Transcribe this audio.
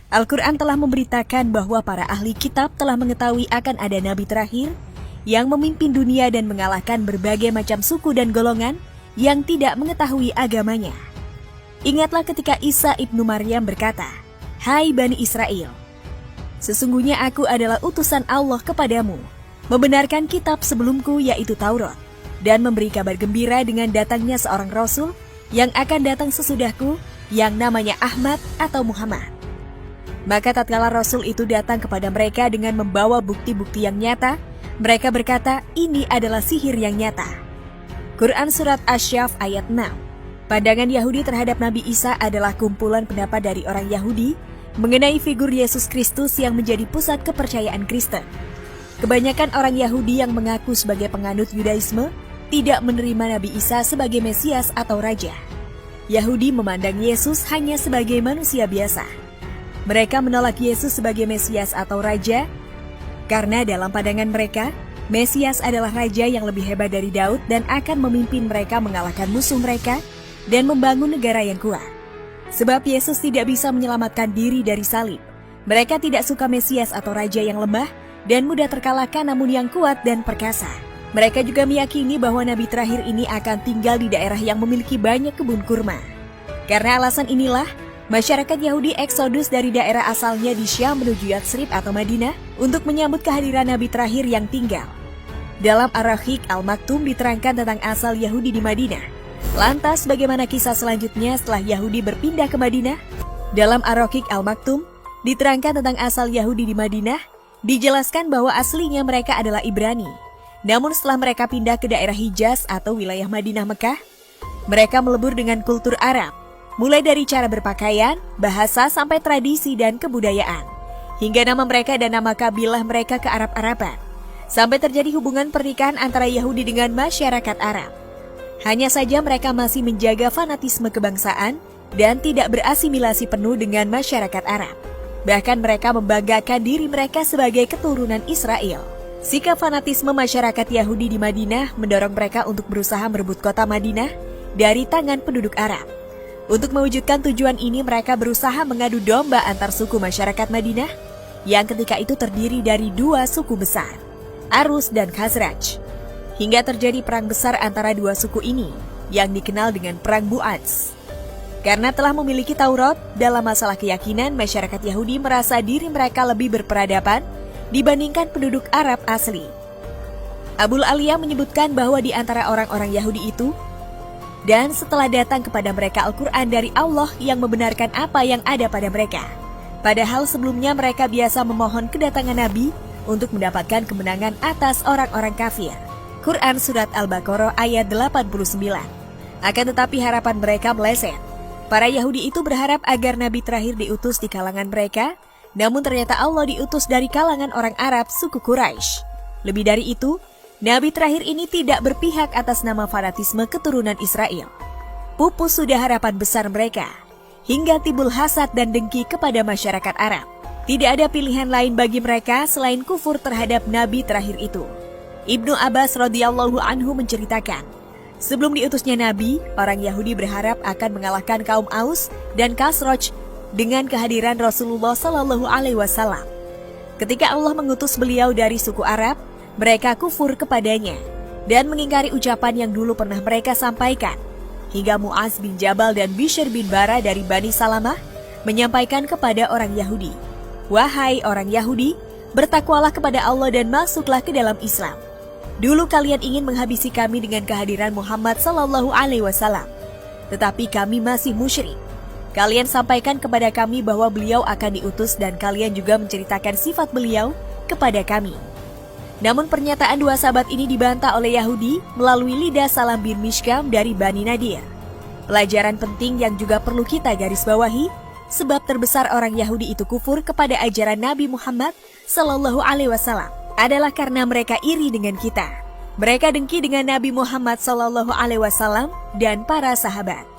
Al-Quran telah memberitakan bahwa para ahli kitab telah mengetahui akan ada nabi terakhir yang memimpin dunia dan mengalahkan berbagai macam suku dan golongan yang tidak mengetahui agamanya. Ingatlah ketika Isa ibnu Maryam berkata, "Hai Bani Israel, sesungguhnya aku adalah utusan Allah kepadamu, membenarkan kitab sebelumku yaitu Taurat, dan memberi kabar gembira dengan datangnya seorang Rasul yang akan datang sesudahku yang namanya Ahmad atau Muhammad." Maka tatkala Rasul itu datang kepada mereka dengan membawa bukti-bukti yang nyata, mereka berkata, "Ini adalah sihir yang nyata." Quran Surat Asy-Syaff ayat 6. Pandangan Yahudi terhadap Nabi Isa adalah kumpulan pendapat dari orang Yahudi mengenai figur Yesus Kristus yang menjadi pusat kepercayaan Kristen. Kebanyakan orang Yahudi yang mengaku sebagai penganut Yudaisme tidak menerima Nabi Isa sebagai Mesias atau Raja. Yahudi memandang Yesus hanya sebagai manusia biasa. Mereka menolak Yesus sebagai Mesias atau Raja karena dalam pandangan mereka, Mesias adalah Raja yang lebih hebat dari Daud dan akan memimpin mereka mengalahkan musuh mereka dan membangun negara yang kuat. Sebab Yesus tidak bisa menyelamatkan diri dari salib. Mereka tidak suka Mesias atau Raja yang lemah dan mudah terkalahkan namun yang kuat dan perkasa. Mereka juga meyakini bahwa Nabi terakhir ini akan tinggal di daerah yang memiliki banyak kebun kurma. Karena alasan inilah, masyarakat Yahudi eksodus dari daerah asalnya di Syam menuju Yatsrib atau Madinah untuk menyambut kehadiran Nabi terakhir yang tinggal. Dalam Ar-Rahiq Al-Maktum diterangkan tentang asal Yahudi di Madinah. Lantas bagaimana kisah selanjutnya setelah Yahudi berpindah ke Madinah? Dalam Ar-Rahiq Al-Maktum diterangkan tentang asal Yahudi di Madinah, dijelaskan bahwa aslinya mereka adalah Ibrani. Namun setelah mereka pindah ke daerah Hijaz atau wilayah Madinah Mekah, mereka melebur dengan kultur Arab. Mulai dari cara berpakaian, bahasa, sampai tradisi dan kebudayaan. Hingga nama mereka dan nama kabilah mereka ke Arab-Araban. Sampai terjadi hubungan pernikahan antara Yahudi dengan masyarakat Arab. Hanya saja mereka masih menjaga fanatisme kebangsaan dan tidak berasimilasi penuh dengan masyarakat Arab. Bahkan mereka membanggakan diri mereka sebagai keturunan Israel. Sikap fanatisme masyarakat Yahudi di Madinah mendorong mereka untuk berusaha merebut kota Madinah dari tangan penduduk Arab. Untuk mewujudkan tujuan ini, mereka berusaha mengadu domba antar suku masyarakat Madinah yang ketika itu terdiri dari dua suku besar, Arus dan Khazraj. Hingga terjadi perang besar antara dua suku ini yang dikenal dengan Perang Bu'ats. Karena telah memiliki Taurat, dalam masalah keyakinan, masyarakat Yahudi merasa diri mereka lebih berperadaban dibandingkan penduduk Arab asli. Abul Aliyah menyebutkan bahwa di antara orang-orang Yahudi itu, dan setelah datang kepada mereka Al-Quran dari Allah yang membenarkan apa yang ada pada mereka. Padahal sebelumnya mereka biasa memohon kedatangan Nabi untuk mendapatkan kemenangan atas orang-orang kafir. Quran Surat Al-Baqarah ayat 89. Akan tetapi harapan mereka meleset. Para Yahudi itu berharap agar Nabi terakhir diutus di kalangan mereka, namun ternyata Allah diutus dari kalangan orang Arab suku Quraisy. Lebih dari itu, Nabi terakhir ini tidak berpihak atas nama fanatisme keturunan Israel. Pupus sudah harapan besar mereka, hingga timbul hasad dan dengki kepada masyarakat Arab. Tidak ada pilihan lain bagi mereka selain kufur terhadap Nabi terakhir itu. Ibnu Abbas radhiyallahu anhu menceritakan, sebelum diutusnya Nabi, orang Yahudi berharap akan mengalahkan kaum Aus dan Khazraj dengan kehadiran Rasulullah Shallallahu Alaihi Wasallam. Ketika Allah mengutus beliau dari suku Arab, mereka kufur kepadanya dan mengingkari ucapan yang dulu pernah mereka sampaikan. Hingga Mu'az bin Jabal dan Bishr bin Bara dari Bani Salamah menyampaikan kepada orang Yahudi, "Wahai orang Yahudi, bertakwalah kepada Allah dan masuklah ke dalam Islam. Dulu kalian ingin menghabisi kami dengan kehadiran Muhammad Sallallahu Alaihi Wasallam, tetapi kami masih musyrik. Kalian sampaikan kepada kami bahwa beliau akan diutus dan kalian juga menceritakan sifat beliau kepada kami." Namun pernyataan dua sahabat ini dibantah oleh Yahudi melalui lidah Salam bin Mishkam dari Bani Nadir. Pelajaran penting yang juga perlu kita garis bawahi, sebab terbesar orang Yahudi itu kufur kepada ajaran Nabi Muhammad Sallallahu Alaihi Wasallam adalah karena mereka iri dengan kita. Mereka dengki dengan Nabi Muhammad Sallallahu Alaihi Wasallam dan para sahabat.